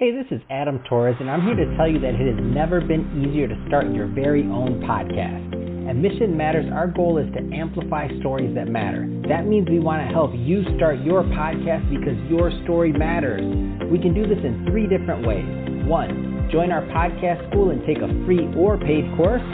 Hey, this is Adam Torres, and I'm here to tell you that it has never been easier to start your very own podcast. At Mission Matters, our goal is to amplify stories that matter. That means we want to help you start your podcast because your story matters. We can do this in 3 different ways. 1, join our podcast school and take a free or paid course.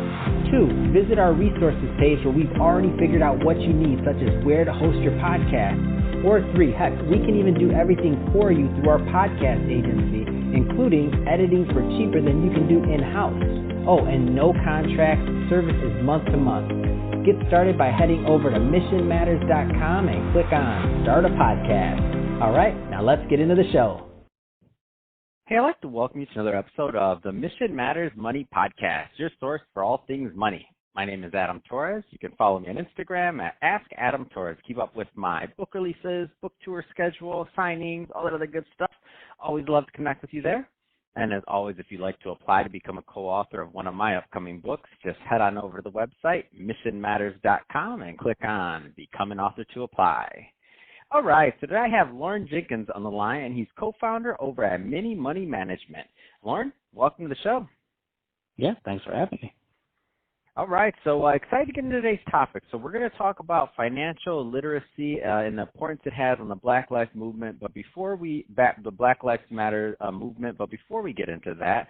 2, visit our resources page where we've already figured out what you need, such as where to host your podcast. Or 3, heck, we can even do everything for you through our podcast agency, including editing for cheaper than you can do in-house. Oh, and no contract, service is month to month. Get started by heading over to missionmatters.com and click on Start a Podcast. All right, now let's get into the show. Hey, I'd like to welcome you to another episode of the Mission Matters Money Podcast, your source for all things money. My name is Adam Torres. You can follow me on Instagram at AskAdamTorres. Keep up with my book releases, book tour schedule, signings, all that other good stuff. Always love to connect with you there. And as always, if you'd like to apply to become a co-author of one of my upcoming books, just head on over to the website, missionmatters.com, and click on Become an Author to apply. All right, so today I have Lorne Jenkins on the line, and he's co-founder over at Mini Money Management. Lorne, welcome to the show. Yeah, thanks for having me. All right, so excited to get into today's topic. So we're going to talk about financial literacy and the importance it has on the Black Lives Movement. But before the Black Lives Matter movement, but before we get into that,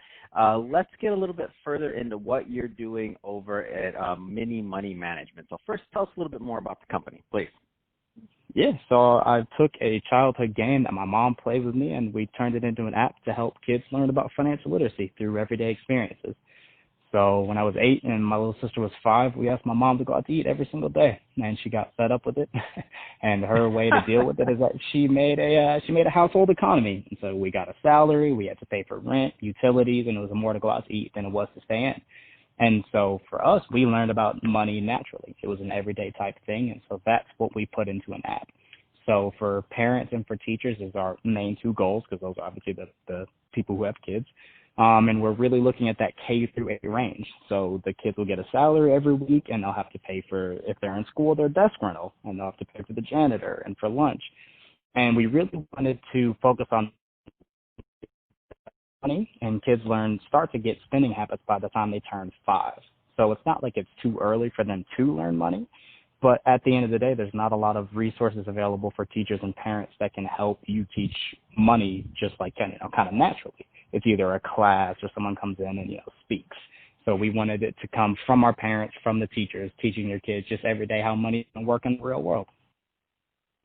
let's get a little bit further into what you're doing over at Mini Money Management. So first, tell us a little bit more about the company, please. Yeah, so I took a childhood game that my mom played with me, and we turned it into an app to help kids learn about financial literacy through everyday experiences. So when I was 8 and my little sister was 5, we asked my mom to go out to eat every single day, and she got fed up with it. And her way to deal with it is that she made a household economy. And so we got a salary, we had to pay for rent, utilities, and it was more to go out to eat than it was to stay in. And so for us, we learned about money naturally. It was an everyday type thing, and so that's what we put into an app. So for parents and for teachers is our main 2 goals, because those are obviously the people who have kids. And we're really looking at that K through 8 range. So the kids will get a salary every week, and they'll have to pay for, if they're in school, their desk rental, and they'll have to pay for the janitor and for lunch. And we really wanted to focus on money, and kids start to get spending habits by the time they turn 5. So it's not like it's too early for them to learn money, but at the end of the day, there's not a lot of resources available for teachers and parents that can help you teach money just like kind of naturally. It's either a class or someone comes in and speaks. So we wanted it to come from our parents, from the teachers, teaching your kids just every day how money can work in the real world.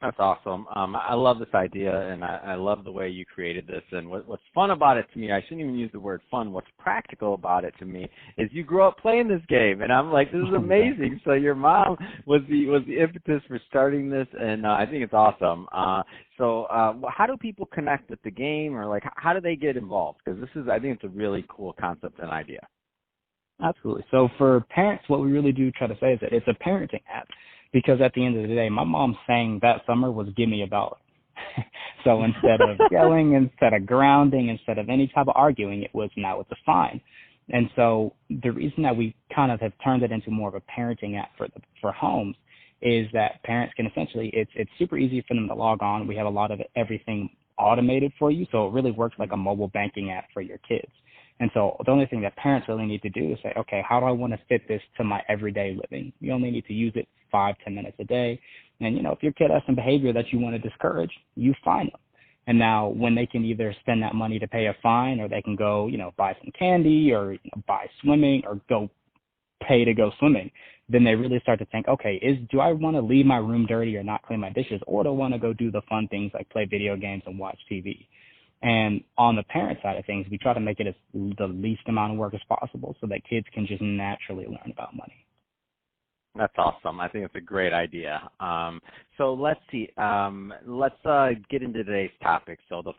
That's awesome. I love this idea, and I love the way you created this. And what's fun about it to me, I shouldn't even use the word fun. What's practical about it to me is you grew up playing this game, and I'm like, this is amazing. So your mom was the impetus for starting this, and I think it's awesome. So how do people connect with the game, or how do they get involved? Because I think it's a really cool concept and idea. Absolutely. So for parents, what we really do try to say is that it's a parenting app. Because at the end of the day, my mom's saying that summer was give me $1. So instead of yelling, instead of grounding, instead of any type of arguing, it was now it's a fine. And so the reason that we kind of have turned it into more of a parenting app for homes is that parents can essentially, it's super easy for them to log on. We have a lot of everything automated for you. So it really works like a mobile banking app for your kids. And so the only thing that parents really need to do is say, okay, how do I want to fit this to my everyday living? You only need to use it 5-10 minutes a day. And, if your kid has some behavior that you want to discourage, you fine them. And now when they can either spend that money to pay a fine, or they can go, buy some candy, or buy swimming, or go pay to go swimming, then they really start to think, okay, do I want to leave my room dirty or not clean my dishes, or do I want to go do the fun things like play video games and watch TV? And on the parent side of things, we try to make it the least amount of work as possible so that kids can just naturally learn about money. That's awesome. I think it's a great idea. So let's see. Let's get into today's topic. So the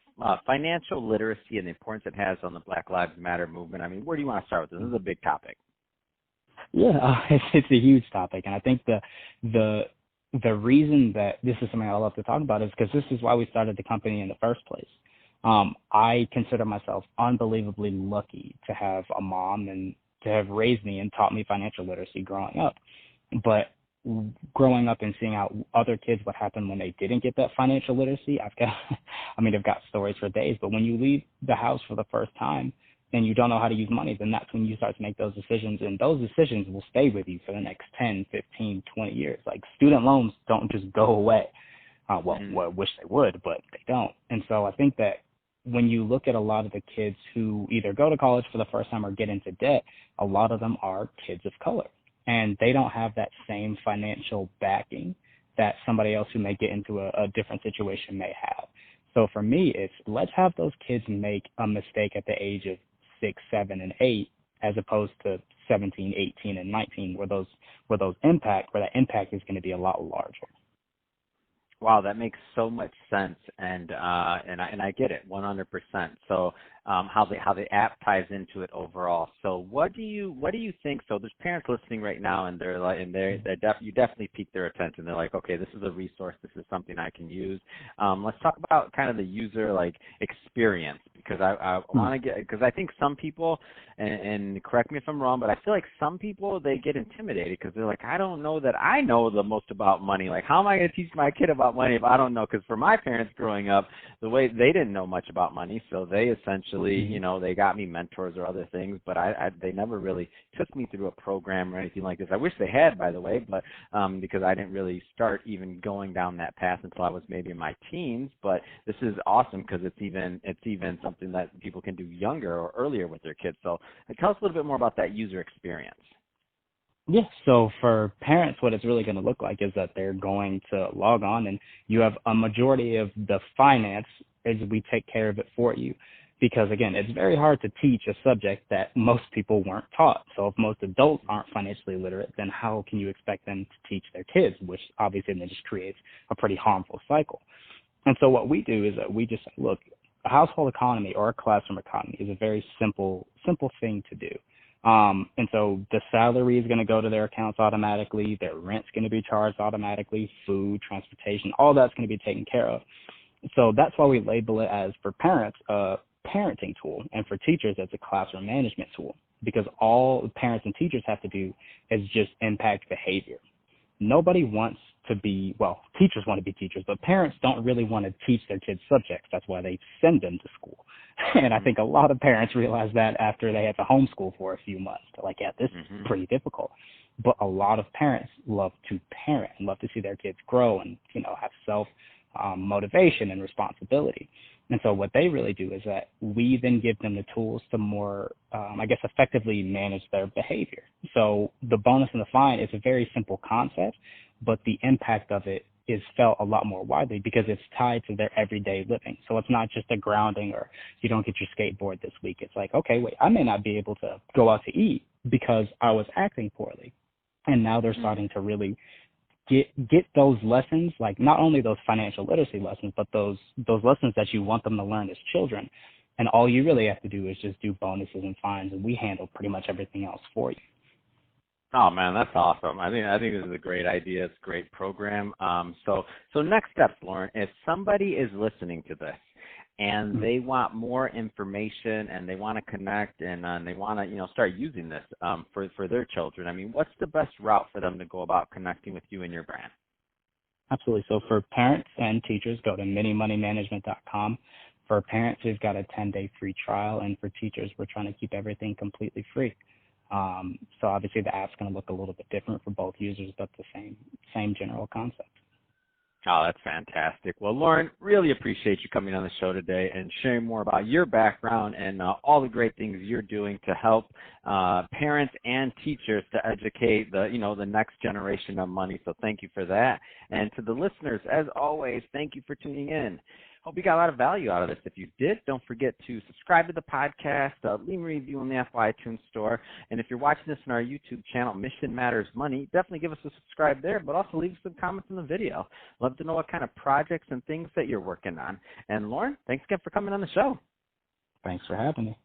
financial literacy and the importance it has on the Black Lives Matter movement. I mean, where do you want to start with this? This is a big topic. Yeah, it's a huge topic. And I think the reason that this is something I love to talk about is because this is why we started the company in the first place. I consider myself unbelievably lucky to have a mom and to have raised me and taught me financial literacy growing up. But growing up and seeing how other kids, what happened when they didn't get that financial literacy, I've got stories for days. But when you leave the house for the first time and you don't know how to use money, then that's when you start to make those decisions. And those decisions will stay with you for the next 10, 15, 20 years. Like student loans don't just go away. I wish they would, but they don't. And so I think that when you look at a lot of the kids who either go to college for the first time or get into debt, a lot of them are kids of color. And they don't have that same financial backing that somebody else who may get into a different situation may have. So for me, it's let's have those kids make a mistake at the age of 6, 7, and 8, as opposed to 17, 18, and 19, where that impact is going to be a lot larger. Wow, that makes so much sense, and I get it 100%. So how the app ties into it overall. So what do you think? So there's parents listening right now, and you definitely piqued their attention. They're like, okay, this is a resource. This is something I can use. Let's talk about kind of the user experience, because I want to get, because I think some people, and correct me if I'm wrong, but I feel like some people, they get intimidated because they're like, I don't know that I know the most about money. Like, how am I going to teach my kid about money if I don't know? Because for my parents growing up, the way they didn't know much about money, so they essentially, they got me mentors or other things, but they never really took me through a program or anything like this. I wish they had, by the way, but because I didn't really start even going down that path until I was maybe in my teens. But this is awesome because it's even something that people can do younger or earlier with their kids. So tell us a little bit more about that user experience. Yeah, so for parents, what it's really going to look like is that they're going to log on, and you have a majority of the finance is we take care of it for you. Because, again, it's very hard to teach a subject that most people weren't taught. So if most adults aren't financially literate, then how can you expect them to teach their kids, which obviously then just creates a pretty harmful cycle. And so what we do is that we just say, look, a household economy or a classroom economy is a very simple thing to do. And so the salary is going to go to their accounts automatically. Their rent's going to be charged automatically. Food, transportation, all that's going to be taken care of. So that's why we label it as, for parents, a parenting tool, and for teachers, it's a classroom management tool, because all parents and teachers have to do is just impact behavior. Nobody wants to be, well, teachers want to be teachers, but parents don't really want to teach their kids subjects. That's why they send them to school. And I think a lot of parents realize that after they have to homeschool for a few months. They're like, yeah, this is pretty difficult. But a lot of parents love to parent and love to see their kids grow and, have motivation and responsibility. And so what they really do is that we then give them the tools to more, effectively manage their behavior. So the bonus and the fine is a very simple concept, but the impact of it is felt a lot more widely because it's tied to their everyday living. So it's not just a grounding or you don't get your skateboard this week. It's like, okay, wait, I may not be able to go out to eat because I was acting poorly. And now they're starting to really get those lessons, like not only those financial literacy lessons, but those lessons that you want them to learn as children. And all you really have to do is just do bonuses and fines, and we handle pretty much everything else for you. Oh man, that's awesome. I think this is a great idea. It's a great program. So next steps, Lauren, if somebody is listening to this and they want more information and they want to connect and they want to, start using this for their children, what's the best route for them to go about connecting with you and your brand? Absolutely. So for parents and teachers, go to minimoneymanagement.com. For parents, we've got a 10-day free trial, and for teachers, we're trying to keep everything completely free. So obviously the app's going to look a little bit different for both users, but the same general concept. Oh, that's fantastic. Well, Lauren, really appreciate you coming on the show today and sharing more about your background and all the great things you're doing to help parents and teachers to educate the next generation of money. So thank you for that. And to the listeners, as always, thank you for tuning in. Hope you got a lot of value out of this. If you did, don't forget to subscribe to the podcast, leave a review on the Apple iTunes Store, and if you're watching this on our YouTube channel, Mission Matters Money, definitely give us a subscribe there, but also leave some comments in the video. Love to know what kind of projects and things that you're working on. And Lauren, thanks again for coming on the show. Thanks for having me.